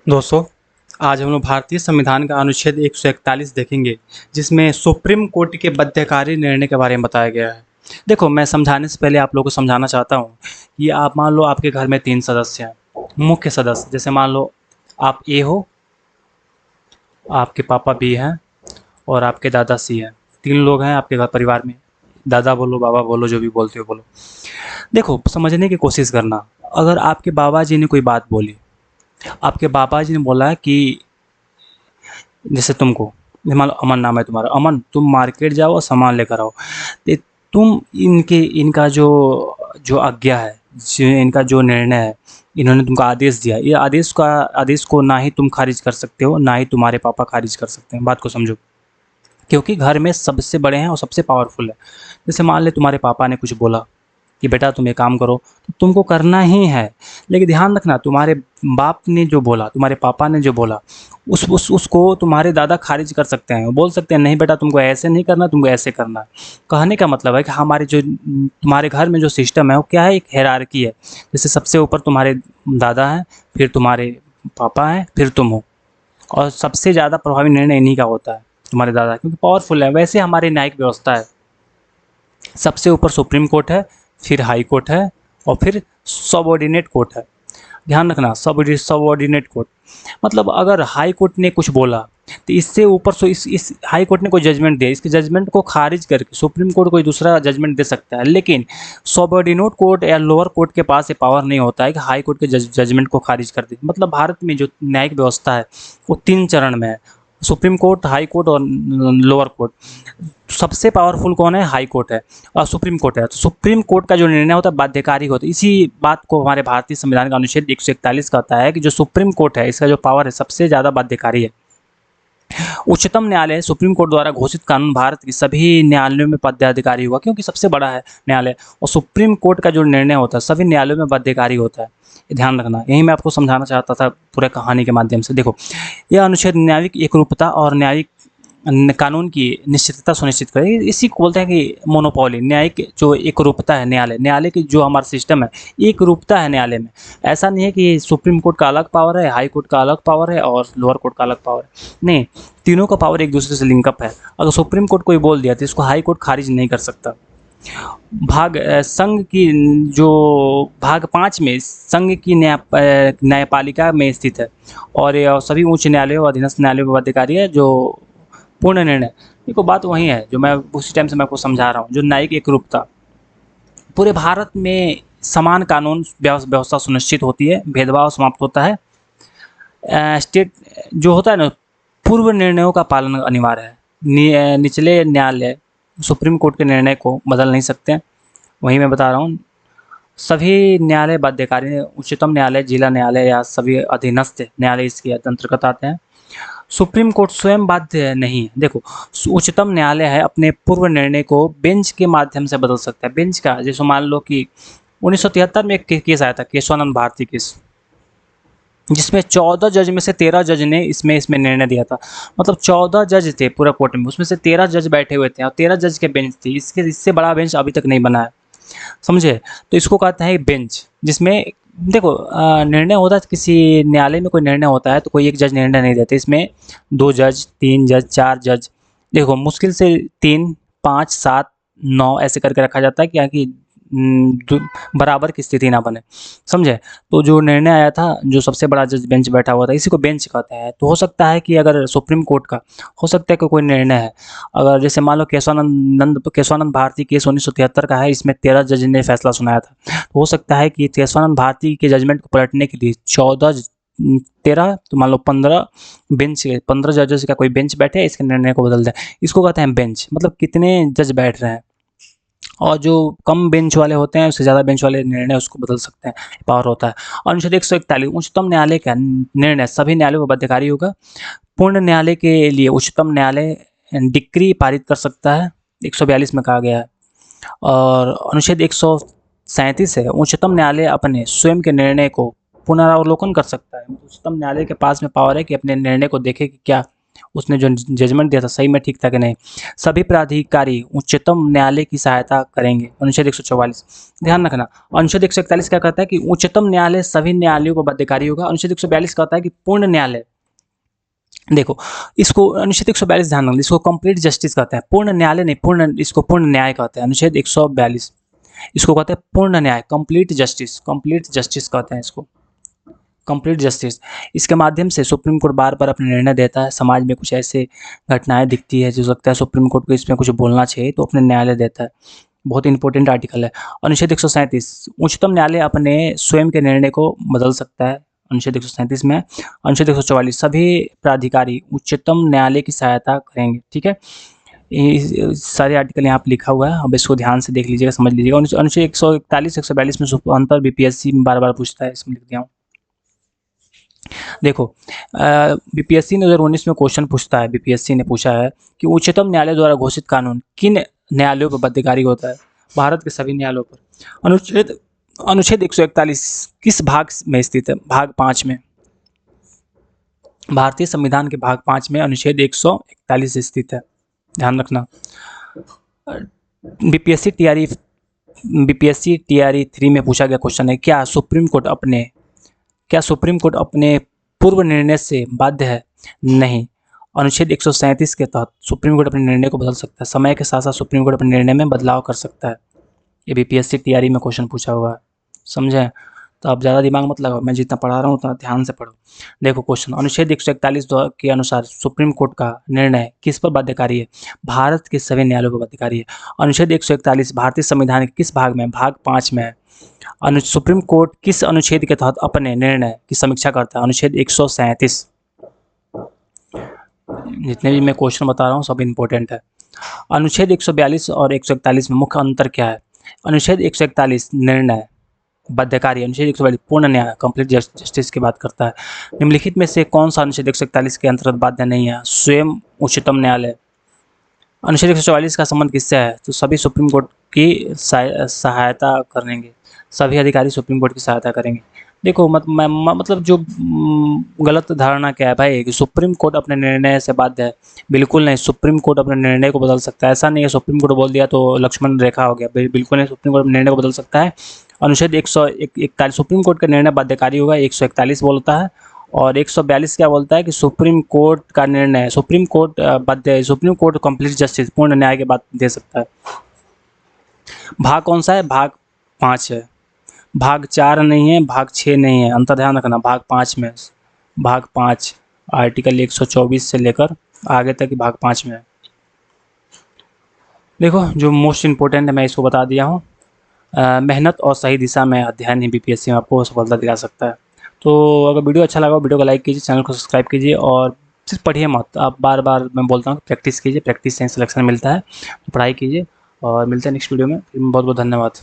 दोस्तों, आज हम लोग भारतीय संविधान का अनुच्छेद 141 देखेंगे, जिसमें सुप्रीम कोर्ट के बाध्यकारी निर्णय के बारे में बताया गया है। देखो, मैं समझाने से पहले आप लोगों को समझाना चाहता हूँ कि आप मान लो आपके घर में 3 सदस्य हैं, मुख्य सदस्य। जैसे मान लो आप ए हो, आपके पापा बी हैं और आपके दादा सी हैं। 3 लोग हैं आपके घर परिवार में। दादा बोलो, बाबा बोलो, जो भी बोलते हो बोलो। देखो, समझने की कोशिश करना। अगर आपके बाबा जी ने कोई बात बोली, आपके बाबा जी ने बोला कि जैसे तुमको, मान लो अमन नाम है तुम्हारा, अमन तुम मार्केट जाओ और सामान लेकर आओ। ते तुम इनका जो जो आज्ञा है, इनका जो निर्णय है, इन्होंने तुमको आदेश दिया, ये आदेश को ना ही तुम खारिज कर सकते हो, ना ही तुम्हारे पापा खारिज कर सकते हैं। बात को समझो, क्योंकि घर में सबसे बड़े हैं और सबसे पावरफुल है। जैसे मान ले तुम्हारे पापा ने कुछ बोला कि बेटा तुम ये काम करो, तो तुमको करना ही है। लेकिन ध्यान रखना, तुम्हारे बाप ने जो बोला, तुम्हारे पापा ने जो बोला, उसको तुम्हारे दादा खारिज कर सकते हैं। वो बोल सकते हैं, नहीं बेटा तुमको ऐसे नहीं करना, तुमको ऐसे करना है। कहने का मतलब है कि हमारे जो तुम्हारे घर में जो सिस्टम है वो क्या है, एक हायरार्की है। जैसे सबसे ऊपर तुम्हारे दादा हैं, फिर तुम्हारे पापा हैं, फिर तुम हो। और सबसे ज़्यादा प्रभावी निर्णय इन्हीं का होता है, तुम्हारे दादा, क्योंकि पावरफुल है। वैसे हमारी न्यायिक व्यवस्था है, सबसे ऊपर सुप्रीम कोर्ट है, फिर हाई कोर्ट है, और फिर सबऑर्डिनेट कोर्ट है। ध्यान रखना, सबऑर्डिनेट कोर्ट मतलब अगर हाई कोर्ट ने कुछ बोला, तो इससे ऊपर इस हाई कोर्ट ने कोई जजमेंट दिया, इसके जजमेंट को खारिज करके सुप्रीम कोर्ट कोई दूसरा जजमेंट दे सकता है। लेकिन सबऑर्डिनेट कोर्ट या लोअर कोर्ट के पास ये पावर नहीं होता है कि हाई कोर्ट के जजमेंट को खारिज कर दे। मतलब भारत में जो न्यायिक व्यवस्था है वो 3 चरण में है, सुप्रीम कोर्ट, हाई कोर्ट और लोअर कोर्ट। सबसे पावरफुल कौन है? हाई कोर्ट है और सुप्रीम कोर्ट है। तो सुप्रीम कोर्ट का जो निर्णय होता है बाध्यकारी होता है। इसी बात को हमारे भारतीय संविधान का अनुच्छेद 141 कहता है कि जो सुप्रीम कोर्ट है, इसका जो पावर है सबसे ज़्यादा बाध्यकारी है। उच्चतम न्यायालय सुप्रीम कोर्ट द्वारा घोषित कानून भारत की सभी न्यायालयों में बाध्यकारी हुआ, क्योंकि सबसे बड़ा है न्यायालय। और सुप्रीम कोर्ट का जो निर्णय होता है सभी न्यायालयों में बाध्यकारी होता है। ये ध्यान रखना, यही मैं आपको समझाना चाहता था पूरे कहानी के माध्यम से। देखो, यह अनुच्छेद न्यायिक एकरूपता और न्यायिक कानून की निश्चितता सुनिश्चित करे। इसी को बोलते हैं कि मोनोपोली। न्यायिक जो एकरूपता है, न्यायालय की जो हमारा सिस्टम है, एकरूपता है न्यायालय में। ऐसा नहीं है कि सुप्रीम कोर्ट का अलग पावर है, हाई कोर्ट का अलग पावर है और लोअर कोर्ट का अलग पावर है। नहीं, तीनों का पावर एक दूसरे से लिंकअप है। अगर सुप्रीम कोर्ट कोई बोल दिया तो इसको हाई कोर्ट खारिज नहीं कर सकता। संघ की जो भाग 5 में संघ की न्यायपालिका में स्थित है, और ये सभी उच्च न्यायालयों और अधीनस्थ न्यायालयों में अधिकारी है जो पूर्ण निर्णय। देखो, बात वही है जो मैं उसी टाइम से मैं आपको समझा रहा हूँ, जो न्यायिक एकरूपता। पूरे भारत में समान कानून व्यवस्था सुनिश्चित होती है, भेदभाव समाप्त होता है। स्टेट जो होता है ना, पूर्व निर्णयों का पालन अनिवार्य है। निचले न्यायालय सुप्रीम कोर्ट के निर्णय को बदल नहीं सकते हैं। वही मैं बता रहा हूँ, सभी न्यायालय बाध्यकारी हैं। उच्चतम न्यायालय, जिला न्यायालय या सभी अधीनस्थ न्यायालय इसके अंतर्गत आते हैं। सुप्रीम कोर्ट स्वयं बाध्य नहीं है। देखो, उच्चतम न्यायालय है अपने पूर्व निर्णय को बेंच के माध्यम से बदल सकता है। बेंच का, जैसे मान लो कि 1973 में एक केस आया था, केशवानंद भारती केस, जिसमें 14 जज में से 13 जज ने इसमें निर्णय दिया था। मतलब 14 जज थे पूरा कोर्ट में, उसमें से 13 जज बैठे हुए थे और 13 जज के बेंच थी। इससे बड़ा बेंच अभी तक नहीं बना है, समझे? तो इसको कहते हैं बेंच, जिसमें देखो निर्णय होता है, किसी न्यायालय में कोई निर्णय होता है तो कोई एक जज निर्णय नहीं देते। इसमें 2 जज, 3 जज, 4 जज, देखो मुश्किल से 3, 5, 7, 9 ऐसे करके रखा जाता है, क्या कि बराबर की स्थिति ना बने, समझे? तो जो निर्णय आया था, जो सबसे बड़ा जज बेंच बैठा हुआ था, इसी को बेंच कहते हैं। तो हो सकता है कि अगर सुप्रीम कोर्ट का हो सकता है कि कोई निर्णय है, अगर जैसे मान लो केशवानंद भारती केस 1973 का है, इसमें 13 जज ने फैसला सुनाया था। तो हो सकता है कि केशवानंद भारती के जजमेंट को पलटने के लिए 13 तो मान लो 15 जजेस का कोई बेंच बैठे, इसके निर्णय को बदल दे। इसको कहते हैं बेंच। मतलब कितने जज बैठ रहे हैं, और जो कम बेंच वाले होते हैं, उससे ज़्यादा बेंच वाले निर्णय उसको बदल सकते हैं, पावर होता है। और अनुच्छेद 141, उच्चतम न्यायालय का निर्णय सभी न्यायालयों पर बाध्यकारी होगा। पूर्ण न्यायालय के लिए उच्चतम न्यायालय डिक्री पारित कर सकता है, 142 में कहा गया है। और अनुच्छेद 137 है, उच्चतम न्यायालय अपने स्वयं के निर्णय को पुनरावलोकन कर सकता है। उच्चतम न्यायालय के पास में पावर है कि अपने निर्णय को देखे कि क्या उसने जो जजमेंट दिया था सही में ठीक था कि नहीं। सभी प्राधिकारी उच्चतम न्यायालय की सहायता करेंगे, अनुच्छेद 144। ध्यान रखना, अनुच्छेद 141 क्या कहता है कि उच्चतम न्यायालय सभी न्यायालयों को बाध्यकारी होगा। अनुच्छेद 142 कहता है कि पूर्ण न्यायालय, देखो इसको अनुच्छेद 142 ध्यान रखना, इसको कंप्लीट जस्टिस कहते हैं, पूर्ण न्यायालय नहीं, पूर्ण, इसको पूर्ण न्याय कहते हैं। अनुच्छेद 142 इसको कहते हैं पूर्ण न्याय, कंप्लीट जस्टिस, कंप्लीट जस्टिस कहते हैं इसको, कंप्लीट जस्टिस। इसके माध्यम से सुप्रीम कोर्ट बार बार अपने निर्णय देता है। समाज में कुछ ऐसे घटनाएं दिखती है जो लगता है सुप्रीम कोर्ट को इसमें कुछ बोलना चाहिए, तो अपने न्यायालय देता है। बहुत इंपॉर्टेंट आर्टिकल है। अनुच्छेद 137 उच्चतम न्यायालय अपने स्वयं के निर्णय को बदल सकता है। अनुच्छेद 137 में। अनुच्छेद 144 सभी प्राधिकारी उच्चतम न्यायालय की सहायता करेंगे। ठीक है, ये सारे आर्टिकल यहाँ पे लिखा हुआ है, अब इसको ध्यान से देख लीजिएगा, समझ लीजिएगा। अनुच्छेद 141 142 में अंतर बीपीएससी में बार बार पूछता है, इसमें लिख दिया हूँ। देखो बीपीएससी ने 2019 में क्वेश्चन पूछता है, बीपीएससी ने पूछा है कि उच्चतम न्यायालय द्वारा घोषित कानून किन न्यायालयों पर बाध्यकारी होता है। भारत के सभी न्यायालयों पर। अनुच्छेद 141 किस भाग में स्थित है? भाग 5 में। भारतीय संविधान के भाग 5 में अनुच्छेद 141 स्थित है, ध्यान रखना। बीपीएससी टीआरई 3 में पूछा गया क्वेश्चन है, क्या सुप्रीम कोर्ट अपने पूर्व निर्णय से बाध्य है? नहीं। अनुच्छेद 137 के तहत सुप्रीम कोर्ट अपने निर्णय को बदल सकता है। समय के साथ साथ सुप्रीम कोर्ट अपने निर्णय में बदलाव कर सकता है। ये बीपीएससी टीआरई में क्वेश्चन पूछा हुआ है, समझे? तो आप ज़्यादा दिमाग मत लगाओ, मैं जितना पढ़ा रहा हूँ उतना ध्यान से पढ़ो। देखो क्वेश्चन, अनुच्छेद 141 के अनुसार सुप्रीम कोर्ट का निर्णय किस पर बाध्यकारी है? भारत के सभी न्यायालयों पर बाध्यकारी है। अनुच्छेद 141 भारतीय संविधान के किस भाग में? भाग 5 में है। सुप्रीम कोर्ट किस अनुच्छेद के तहत अपने निर्णय की समीक्षा करता है? अनुच्छेद 137। जितने भी मैं क्वेश्चन बता रहा हूँ सब इंपॉर्टेंट है। अनुच्छेद 142 और 141 में मुख्य अंतर क्या है? अनुच्छेद 141 निर्णय बाध्यकारी, अनुच्छेद 142 पूर्ण न्याय, कंप्लीट जस्टिस की बात करता है। निम्नलिखित में से कौन सा अनुच्छेद 141 के अंतर्गत बाध्य नहीं है? स्वयं उच्चतम न्यायालय। अनुच्छेद 144 का संबंध किससे है? तो सभी सुप्रीम कोर्ट की सहायता करेंगे, सभी अधिकारी सुप्रीम कोर्ट की सहायता करेंगे। देखो मतलब जो गलत धारणा क्या है भाई कि सुप्रीम कोर्ट अपने निर्णय से बाध्य है। बिल्कुल नहीं, सुप्रीम कोर्ट अपने निर्णय को बदल सकता है। ऐसा नहीं है सुप्रीम कोर्ट बोल दिया तो लक्ष्मण रेखा हो गया, बिल्कुल नहीं, सुप्रीम कोर्ट अपने निर्णय को बदल सकता है। अनुच्छेद 141 सुप्रीम कोर्ट का निर्णय बाध्यकारी होगा, 141 बोलता है। और 142 क्या बोलता है कि सुप्रीम कोर्ट का निर्णय, सुप्रीम कोर्ट बाध्य, सुप्रीम कोर्ट कंप्लीट जस्टिस, पूर्ण न्याय की बात दे सकता है। भाग कौन सा है? भाग 5 है, भाग 4 नहीं है, भाग 6 नहीं है, अंतर ध्यान रखना। भाग 5 में, भाग 5 आर्टिकल 124 से लेकर आगे तक भाग 5 में है। देखो जो मोस्ट इम्पोर्टेंट है मैं इसको बता दिया हूँ। मेहनत और सही दिशा में अध्ययन ही बीपीएससी में आपको सफलता दिला सकता है। तो अगर वीडियो अच्छा लगा वीडियो को लाइक कीजिए, चैनल को सब्सक्राइब कीजिए और सिर्फ पढ़िए मत, आप बार बार मैं बोलता हूँ प्रैक्टिस कीजिए, प्रैक्टिस से सिलेक्शन मिलता है। तो पढ़ाई कीजिए और मिलते हैं नेक्स्ट वीडियो में। बहुत बहुत धन्यवाद।